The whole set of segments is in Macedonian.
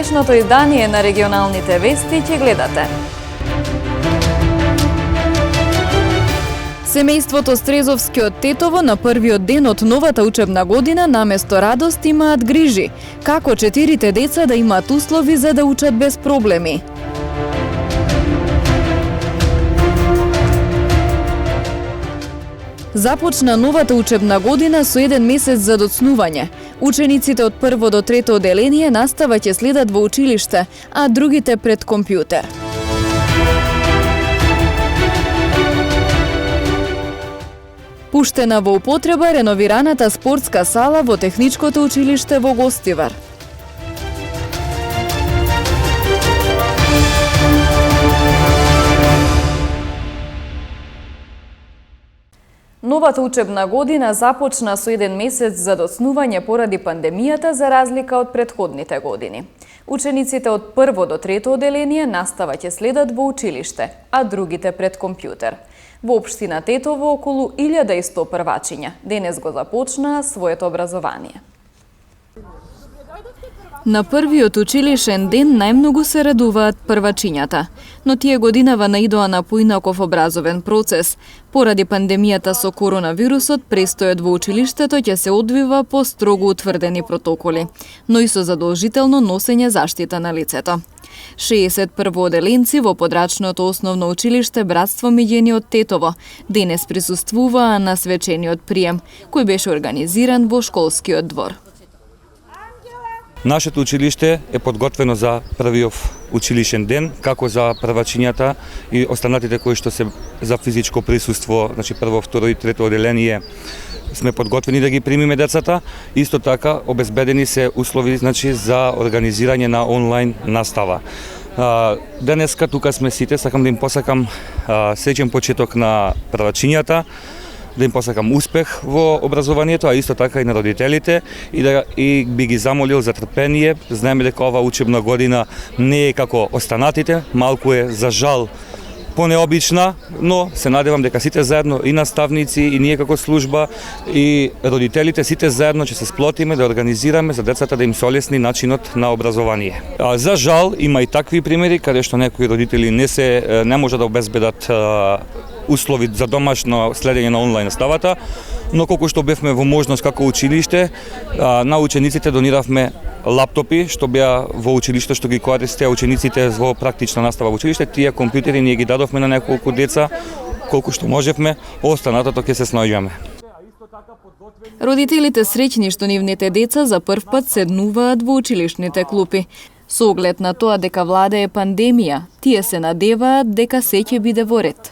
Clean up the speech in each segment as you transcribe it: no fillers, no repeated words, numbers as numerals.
денешното издание на регионалните вести ќе гледате. Семејството Стрезовски од Тетово на првиот ден од новата учебна година наместо радост имаат грижи. Како 4 деца да имаат услови за да учат без проблеми? Започна новата учебна година со 1 месец за доцнување. Учениците од прво до трето оделение настава ќе следат во училиште, а другите пред компјутер. Пуштена во употреба реновираната спортска сала во Техничкото училиште во Гостивар. Новата учебна година започна со 1 месец за доцнување поради пандемијата за разлика од претходните години. Учениците од прво до трето оделение настава ќе следат во училиште, а другите пред компјутер. Во општина Тетово околу 1100 првачиња денес го започнаа своето образование. На првиот училишен ден најмногу се радуваат првачињата, но тие годинава наидоа на поинаков образовен процес. Поради пандемијата со коронавирусот, престојот во училиштето ќе се одвива по строго утврдени протоколи, но и со задолжително носење заштита на лицето. 60 првооделенци во подрачното основно училиште Братство Миѓени од Тетово денес присуствуваа на свечениот прием, кој беше организиран во школскиот двор. Нашето училиште е подготвено за првиот училишен ден, како за првачињата и останатите кои што се за физичко присуство, значи прво, второ и трето оделение, сме подготвени да ги примиме децата. Исто така обезбедени се услови, значи, за организирање на онлайн настава. Денеска тука сме сите, сакам да им посакам среќен почеток на првачињата, да им посакам успех во образованието, а исто така и на родителите и би ги замолил за трпение. Знаеме дека ова учебна година не е како останатите, малку е за жал понеобична, но се надевам дека сите заедно, и наставници, и ние како служба, и родителите, сите заедно ќе се сплотиме да организираме за децата да им се олесни начинот на образование. За жал има и такви примери каде што некои родители не можат да обезбедат услови за домашно следење на онлайн наставата, но колку што бевме во можност како училиште, на учениците дониравме лаптопи што беа во училиште, што ги користеа учениците во практична настава во училиште. Тие компјутери ние ги дадовме на неколку деца, колку што можевме, останатото ќе се снаоѓаме. Родителите среќни што нивните деца за прв пат седнуваат во училишните клупи. Со оглед на тоа дека владее пандемија, тие се надеваат дека се ќе биде во ред.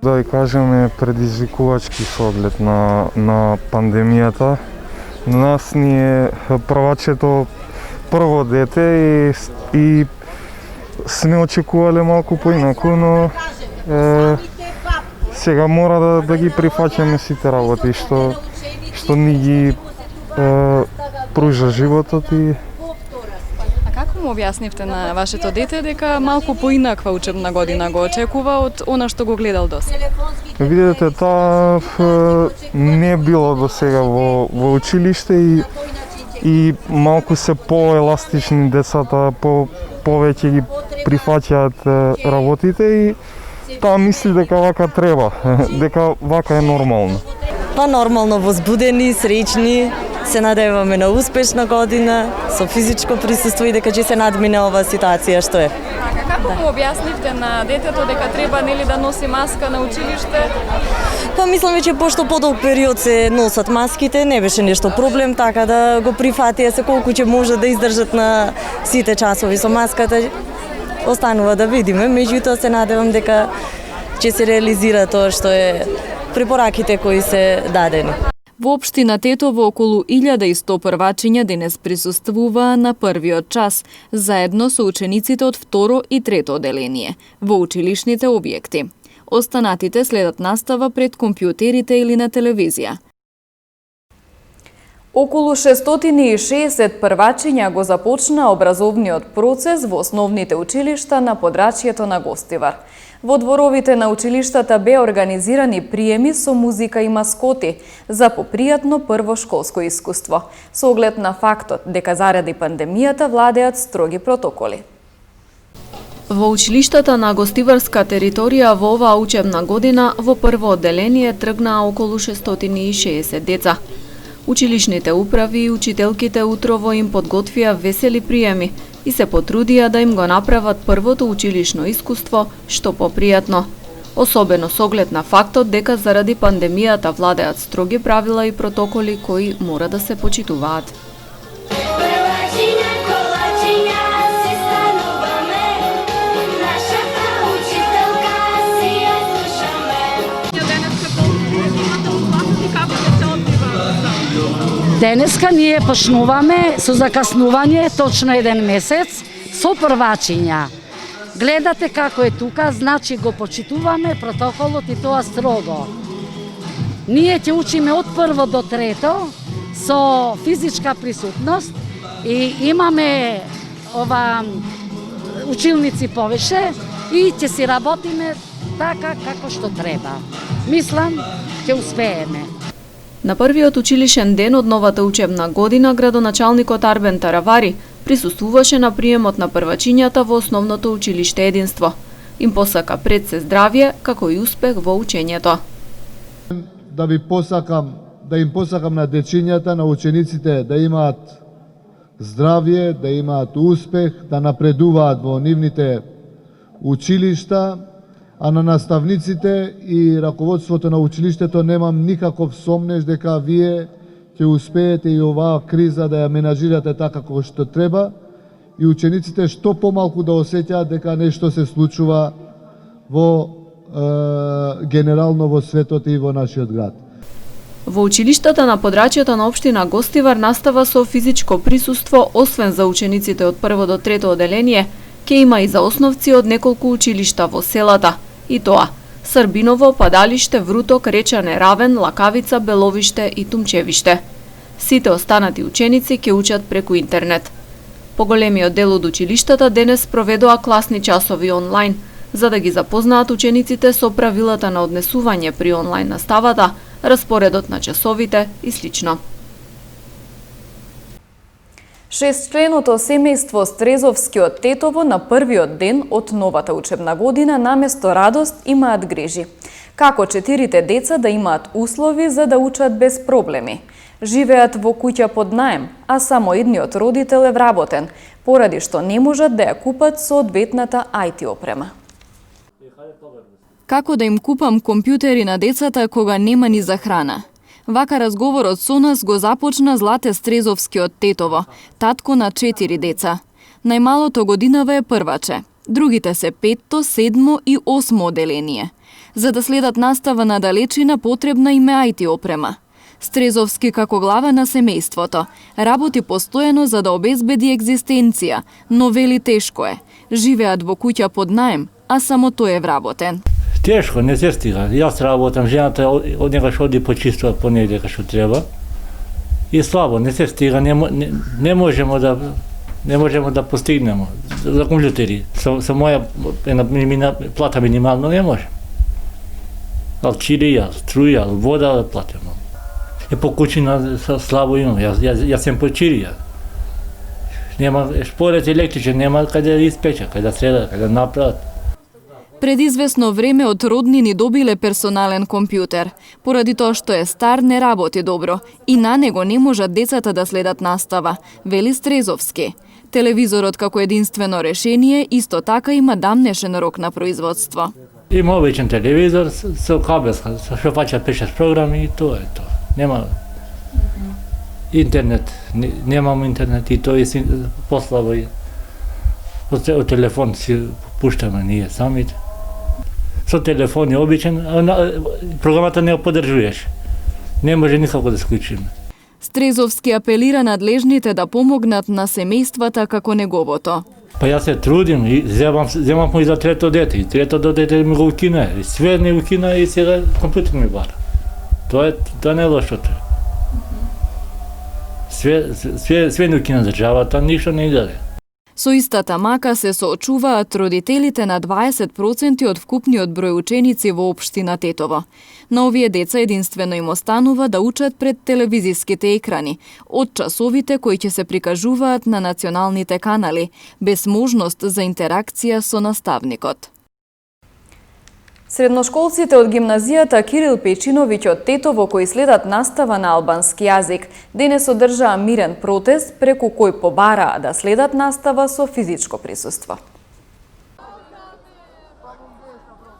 Да ви кажеме, предизвикувачки со оглед на пандемијата. Нас ни е првачето прво дете и сме очекувале малку поинаку, но сега мора да ги прифаќаме сите работи што ни ги пружа животот и Како му објаснивте на вашето дете дека малку поинаква учебна година го очекува од она што го гледал досега? Видете, таа не било до сега во училиште и малку се поеластични децата, повеќе ги прифаќаат работите и таа мисли дека вака треба, дека вака е нормално. Па нормално, возбудени, среќни, се надеваме на успешна година, со физичко присуство и дека ќе се надмине оваа ситуација што е. Како му објаснивте на детето дека треба нели да носи маска на училиште? Па мислам веќе пошто подолг период се носат маските, не беше нешто проблем, така да го прифатија се колку ќе може да издржат на сите часови со маската. Останува да видиме, меѓутоа се надевам дека ќе се реализира тоа што е препораките кои се дадени. Во општина Тетово околу 1100 првачиња денес присуствуваа на првиот час, заедно со учениците од второ и трето оделение, во училишните објекти. Останатите следат настава пред компјутерите или на телевизија. Околу 660 првачиња го започна образовниот процес во основните училишта на подрачјето на Гостивар. Во дворовите на училиштата беа организирани приеми со музика и маскоти за попријатно прво школско искуство, со оглед на фактот дека заради пандемијата владеат строги протоколи. Во училиштата на гостиварска територија во оваа учебна година во прво одделение тргнаа околу 660 деца. Училишните управи и учителките утрово им подготвија весели приеми и се потрудија да им го направат првото училишно искуство што попријатно. Особено со оглед на фактот дека заради пандемијата владеат строги правила и протоколи кои мора да се почитуваат. Денеска ние почнуваме со закаснување точно 1 месец со првачиња. Гледате како е тука, значи го почитуваме протоколот и тоа строго. Ние ќе учиме од прво до трето со физичка присутност и имаме училници повеќе и ќе си работиме така како што треба. Мислам, ќе успееме. На првиот училишен ден од новата учебна година, градоначалникот Арбен Таравари присуствуваше на приемот на првачињата во основното училиште Единство. Им посака пред се здравје, како и успех во учењето. Да им посакам на дечињата, на учениците да имаат здравје, да имаат успех, да напредуваат во нивните училишта, а на наставниците и раководството на училиштето немам никаков сомнеж дека вие ќе успеете и оваа криза да ја менажирате така како што треба и учениците што помалку да осеќаат дека нешто се случува во генерално во светот и во нашиот град. Во училиштата на подрачјето на општина Гостивар настава со физичко присуство, освен за учениците од прво до трето одделение, ќе има и за основци од неколку училишта во селата, и тоа Србиново, Падалиште, Вруток, Речане, Равен, Лакавица, Беловиште и Тумчевиште. Сите останати ученици ќе учат преку интернет. Поголемиот дел од училиштата денес проведоа класни часови онлайн, за да ги запознаат учениците со правилата на однесување при онлайн наставата, распоредот на часовите и слично. Шестчленото семејство Стрезовски од Тетово на првиот ден од новата учебна година наместо радост имаат грижи. Како 4 деца да имаат услови за да учат без проблеми. Живеат во куќа под наем, а само едниот родител е вработен, поради што не можат да ја купат соодветната IT опрема. Како да им купам компјутери на децата кога нема ни за храна? Вака разговорот со нас го започна Злате Стрезовски од Тетово, татко на 4 деца. Најмалото годинава е прваче, другите се 5-то, 7-мо и 8-мо одделение. За да следат настава на далечина потребна им е IT опрема. Стрезовски како глава на семејството работи постојано за да обезбеди екзистенција, но вели тешко е. Живеат во куќа под наем, а само тој е вработен. Тешко, не се стига. Јас работам, жената од него што оди почиствува понедека што треба. И слабо, не се стига, не можеме да постигнемо за компјутери. Со моја плата минимално не можем. Алчирија, струја, вода да платиме. И по куќина слабо имам, јас сум по чирија. Нема шпорец електричен, нема каде да испеча, каде да среда, каде да направат. Пред известно време од роднини добиле персонален компјутер. Поради тоа што е стар, не работи добро и на него не можат децата да следат настава, вели Стрезовски. Телевизорот како единствено решение исто така има дамнешен рок на производство. Има обичен телевизор со кабелска, со што фаќат 5-6 програми и тоа е тоа. Нема интернет, немам интернет и тоа е послабо. Од телефон си пуштаме ние самите. Со телефон е обичен, програмата не ја поддржуваш. Не може никако да склучиме. Стрезовски апелира надлежните да помогнат на семејствата како неговото. Па јас се трудим и земам му и за трето дете. И трето дете ми го укина. И све не укина и сега компјутер ми бара. Тоа не е лошото. Све нуки на државата, ништо не иде. Со истата мака се соочуваат родителите на 20% од вкупниот број ученици во општина Тетово. На овие деца единствено им останува да учат пред телевизиските екрани, од часовите кои ќе се прикажуваат на националните канали, без можност за интеракција со наставникот. Средношколците од гимназијата Кирил Печиновиќ од Тетово кои следат настава на албански јазик денес одржаа мирен протест преку кој побараа да следат настава со физичко присуство.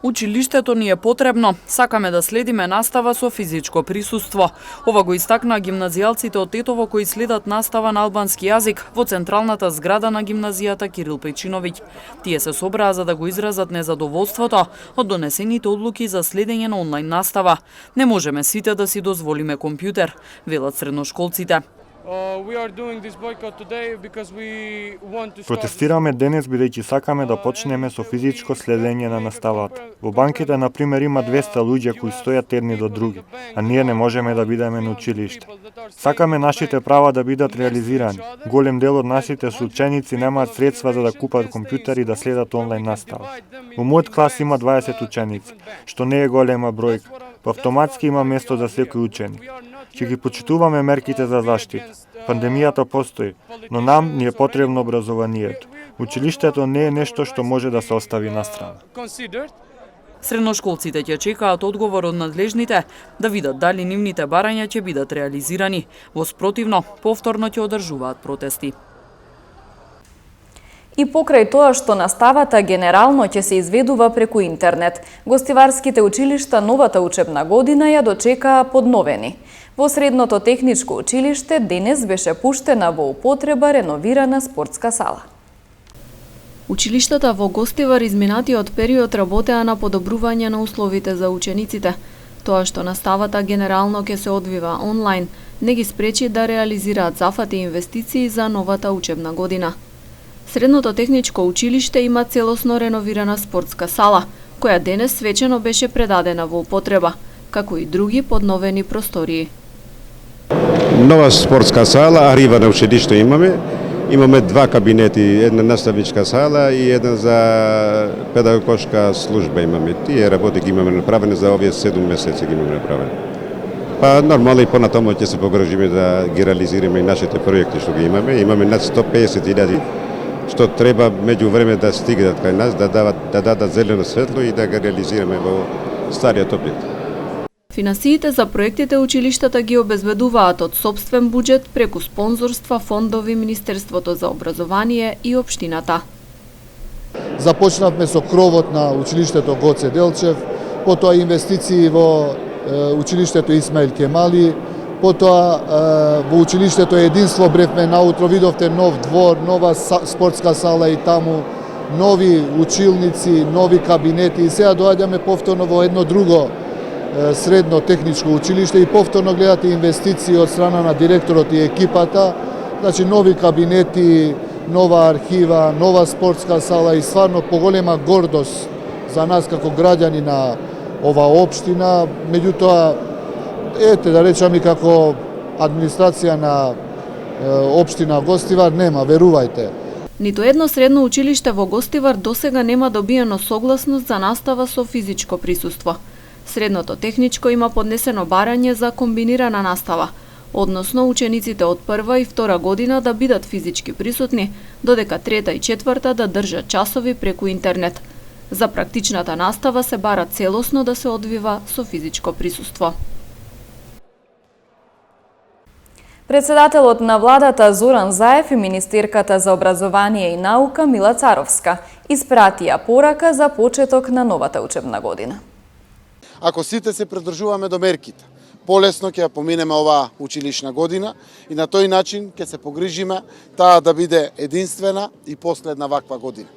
Училиштето ни е потребно, сакаме да следиме настава со физичко присуство. Ова го истакнаа гимназијалците од Тетово кои следат настава на албански јазик во централната зграда на гимназијата Кирил Печиновиќ. Тие се собраа за да го изразат незадоволството од донесените одлуки за следење на онлайн настава. Не можеме сите да си дозволиме компјутер, велат средношколците. Протестираме денес бидејќи сакаме да почнеме со физичко следење на наставата. Во банките, например, има 200 луѓе кои стојат едни до други, а ние не можеме да бидеме на училиште. Сакаме нашите права да бидат реализирани. Голем дел од нашите соученици немаат средства за да купат компјутер и да следат онлайн настава. Во мојот клас има 20 ученици, што не е голема бројка. Автоматски има место за секој ученик. Ќе ги почитуваме мерките за заштита. Пандемијата постои, но нам ни е потребно образованието. Училиштето не е нешто што може да се остави настрана. Средношколците ќе чекаат одговор од надлежните да видат дали нивните барања ќе бидат реализирани. Во спротивно, повторно ќе одржуваат протести. И покрај тоа што наставата генерално ќе се изведува преку интернет, гостиварските училишта новата учебна година ја дочекаа подновени. Во Средното техничко училиште денес беше пуштена во употреба реновирана спортска сала. Училиштата во Гостивар изминатиот период работеа на подобрување на условите за учениците. Тоа што наставата генерално ќе се одвива онлайн, не ги спречи да реализираат зафати инвестиции за новата учебна година. Средното техничко училиште има целосно реновирана спортска сала, која денес свечено беше предадена во употреба, како и други подновени простории. Нова спортска сала, арива на училиште имаме. Имаме два кабинети, една наставничка сала и една за педагошка служба имаме. Тие работи ги имаме направени за овие 7 месеци ги имаме направени. Па нормално и понатаму ќе се погрижиме да ги реализираме и нашите проекти што ги имаме. Имаме над 150.000 што треба меѓу време да стигнат кај нас, да дадат зелено светло и да го реализираме во стариот објект. Финансиите за проектите училиштата ги обезбедуваат од сопствен буџет преку спонзорства, фондови, Министерството за образование и општината. Започнавме со кровот на училиштето Гоце Делчев, потоа инвестиции во училиштето Исмаил Кемали, потоа во училиштето Единство бревме наутро, видовте нов двор, нова спортска сала и таму, нови училници, нови кабинети и сега доаѓаме повторно во едно друго средно техничко училиште и повторно гледате инвестиции од страна на директорот и екипата, значи нови кабинети, нова архива, нова спортска сала и стварно поголема гордост за нас како граѓани на ова општина. Меѓутоа, да речам и како администрација на општина Гостивар нема, верувајте. Ниту едно средно училиште во Гостивар досега нема добиено согласност за настава со физичко присуство. Средното техничко има поднесено барање за комбинирана настава, односно учениците од прва и втора година да бидат физички присутни, додека трета и четврта да држат часови преку интернет. За практичната настава се бара целосно да се одвива со физичко присуство. Председателот на владата Зоран Заев и министерката за образование и наука Мила Царовска испратија порака за почеток на новата учебна година. Ако сите се придржуваме до мерките, полесно ќе ја поминеме оваа училишна година и на тој начин ќе се погрижиме таа да биде единствена и последна ваква година.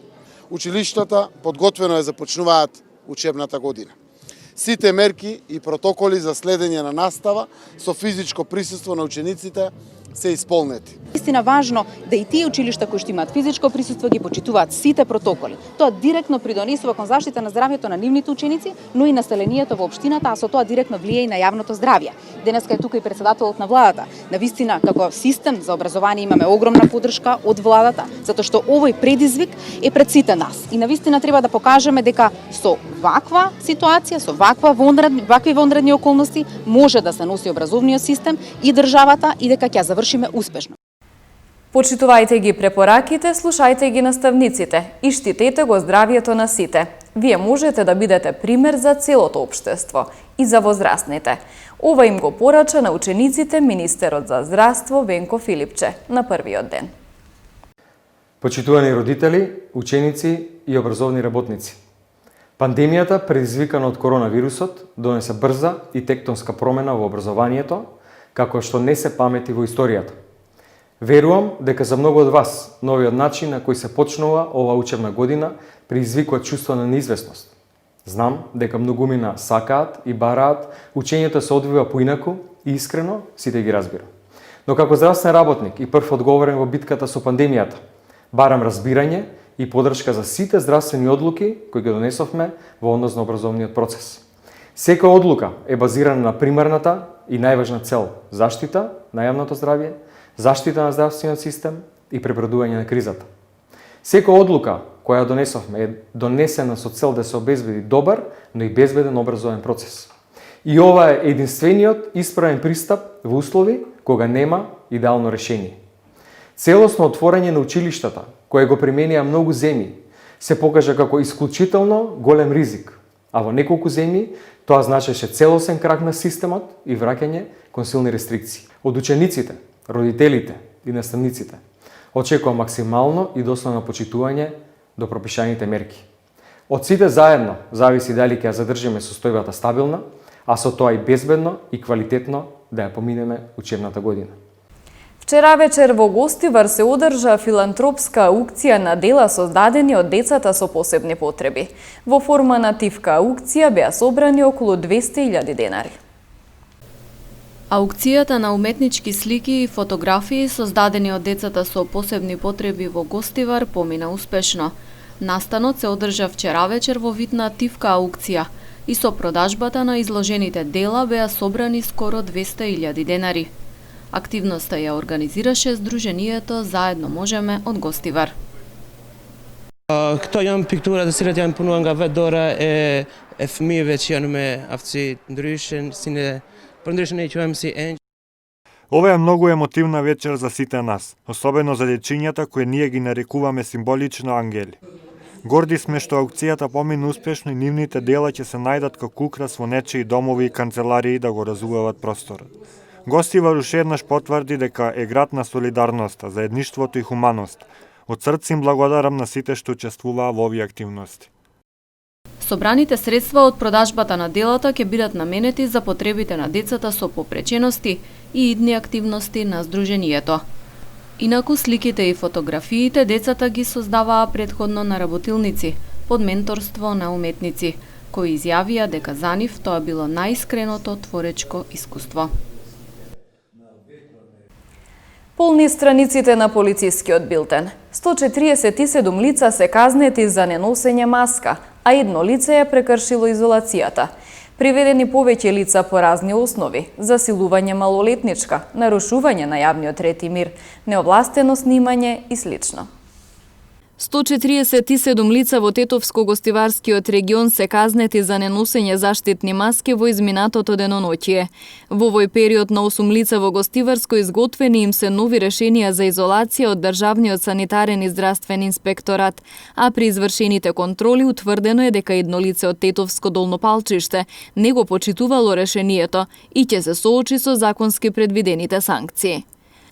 Училиштата подготвено ја започнуваат учебната година. Сите мерки и протоколи за следење на настава со физичко присуство на учениците се исполнети. Истина важно да и тие училишта кои што имаат физичко присуство ги почитуваат сите протоколи. Тоа директно придонесува кон заштита на здравјето на нивните ученици, но и населението во општината, а со тоа директно влие и на јавното здравје. Денеска е тука и председателот на владата. Навистина, како систем за образование имаме огромна поддршка од владата, затоа што овој предизвик е пред сите нас. И навистина треба да покажеме дека со ваква ситуација, со вакви вонредни околности може да се носи образовниот систем и државата и дека ќе завршиме успешно. Почитувајте ги препораките, слушајте ги наставниците и штитете го здравјето на сите. Вие можете да бидете пример за целото општество и за возрастните. Ова им го порача на учениците министерот за здравство Венко Филипче на првиот ден. Почитувани родители, ученици и образовни работници. Пандемијата, предизвикана од коронавирусот, донесе брза и тектонска промена во образованието, како што не се памети во историјата. Верувам дека за многу од вас новиот начин на кој се почнува ова учебна година предизвикува чувство на неизвестност. Знам дека многумина сакаат и бараат учењето се одвива поинаку и искрено сите ги разбирам. Но како здравствен работник и прв одговорен во битката со пандемијата, барам разбирање и поддршка за сите здравствени одлуки кои ги донесовме во однос на образовниот процес. Секоја одлука е базирана на примарната и најважна цел – заштита на јавното здравје, заштита на здравствениот систем и пребродување на кризата. Секоја одлука која донесовме е донесена со цел да се обезбеди добар, но и безбеден образовен процес. И ова е единствениот исправен пристап во услови кога нема идеално решение. Целосно отворање на училиштата, кое го применија многу земји, се покажа како исклучително голем ризик, а во неколку земји тоа значеше целосен крак на системот и враќање кон силни рестрикции. Од учениците, родителите и наставниците очекувам максимално и доследно почитување до пропишаните мерки. Од сите заедно зависи дали ќе ја задржиме состојбата стабилна, а со тоа и безбедно и квалитетно да ја поминеме учебната година. Вчера вечер во Гостивар се одржа филантропска аукција на дела создадени од децата со посебни потреби. Во форма на тивка аукција беа собрани околу 200.000 денари. Аукцијата на уметнички слики и фотографии создадени од децата со посебни потреби во Гостивар помина успешно. Настанот се одржа вчера вечер во вид на тивка аукција и со продажбата на изложените дела беа собрани скоро 200.000 денари. Активноста ја организираше Сдруженијето Заедно можеме од Гостивар. Këto janë piktura të cilat janë punuar nga vetë dora e fëmijëve që janë me aftësi ndryshme, si ne përndryshe ne quajmë si engjë. Ова е многу емотивна вечер за сите нас, особено за дечињата кои ние ги нарекуваме символично ангели. Горди сме што аукцијата помина успешно и нивните дела ќе се најдат како украс во нечии домови и канцеларии да го разувават просторот. Гостивар уште еднаш потврди дека е град на солидарноста, заедништвото и хуманост. Од срце им благодарам на сите што учествуваа во овие активности. Собраните средства од продажбата на делата ќе бидат наменети за потребите на децата со попречености и идни активности на Сдруженијето. Инаку сликите и фотографиите децата ги создаваа претходно на работилници, под менторство на уметници, кои изјавија дека за нив тоа било најискреното творечко искуство. Полни страниците на полицискиот билтен. 147 лица се казнети за неносење маска, а едно лице ја прекршило изолацијата. Приведени повеќе лица по разни основи: засилување малолетничка, нарушување на јавниот ред и мир, неовластено снимање и слично. 147 лица во Тетовско-Гостиварскиот регион се казнети за неносење заштитни маски во изминатото деноноќие. Во овој период на 8 лица во Гостиварско изготвени им се нови решенија за изолација од Државниот санитарен и здравствен инспекторат, а при извршените контроли утврдено е дека едно лице од Тетовско долно Палчиште не го почитувало решението и ќе се соочи со законски предвидените санкции.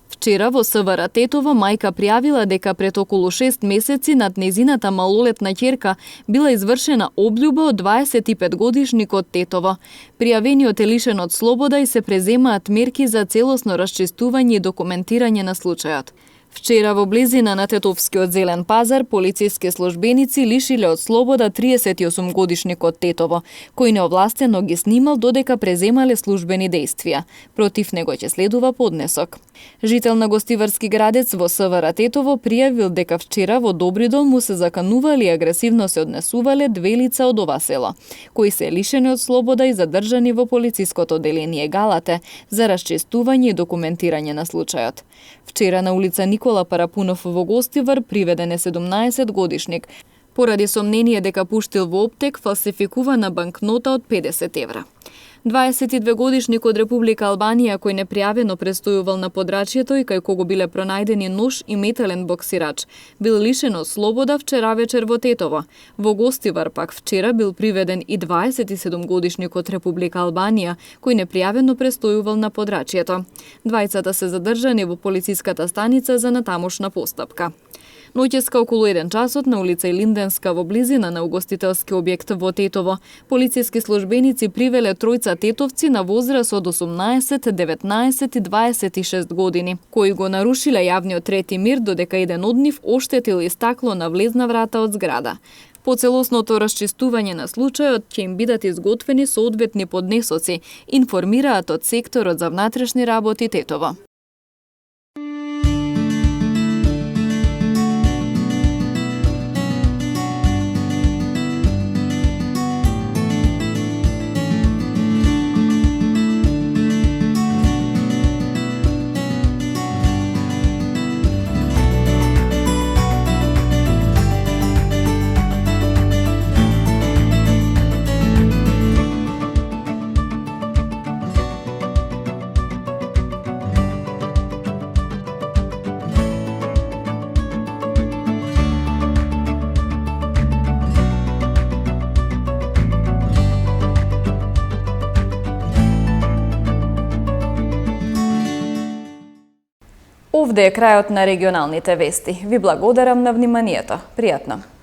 Вчера во СВР Тетово мајка пријавила дека пред околу 6 месеци над незината малолетна ќерка била извршена облјуба од 25 годишникот Тетово. Пријавениот е лишен од слобода и се преземаат мерки за целосно расчистување и документирање на случајот. Вчера во близина на Тетовскиот зелен пазар полициски службеници лишиле од слобода 38-годишникот Тетово, кој неовластено ги снимал додека преземале службени действија. Против него ќе следува поднесок. Жител на Гостиварски градец во СВР Тетово пријавил дека вчера во Добридол му се заканували и агресивно се однесувале две лица од ова село, кои се лишени од слобода и задржани во полициското одделение Галате за расчистување и документирање на случајот. Вчера на улица Никола Парапунов во Гостивар приведен е 17-годишник поради сомнение дека пуштил во оптек фалсификувана банкнота од 50 евра. 22-годишник од Република Албанија кој непријавено престојувал на подрачјето и кај кого биле пронајдени нож и метален боксирач, бил лишен од слобода вчера вечер во Тетово. Во Гостивар пак вчера бил приведен и 27-годишник од Република Албанија кој непријавено престојувал на подрачјето. Двајцата се задржани во полициската станица за натамошна постапка. Ноќеска околу 1 часот на улица Илинденска во близина на угостителски објект во Тетово, полициски службеници привеле тројца тетовци на возраст од 18, 19 и 26 години, кои го нарушиле јавниот трети мир додека еден од нив оштетил и стакло на влезна врата од зграда. По целосното расчистување на случајот ќе им бидат изготвени соодветни поднесоци, информираат од секторот за внатрешни работи Тетово. Овде е крајот на регионалните вести. Ви благодарам на вниманието. Пријатно!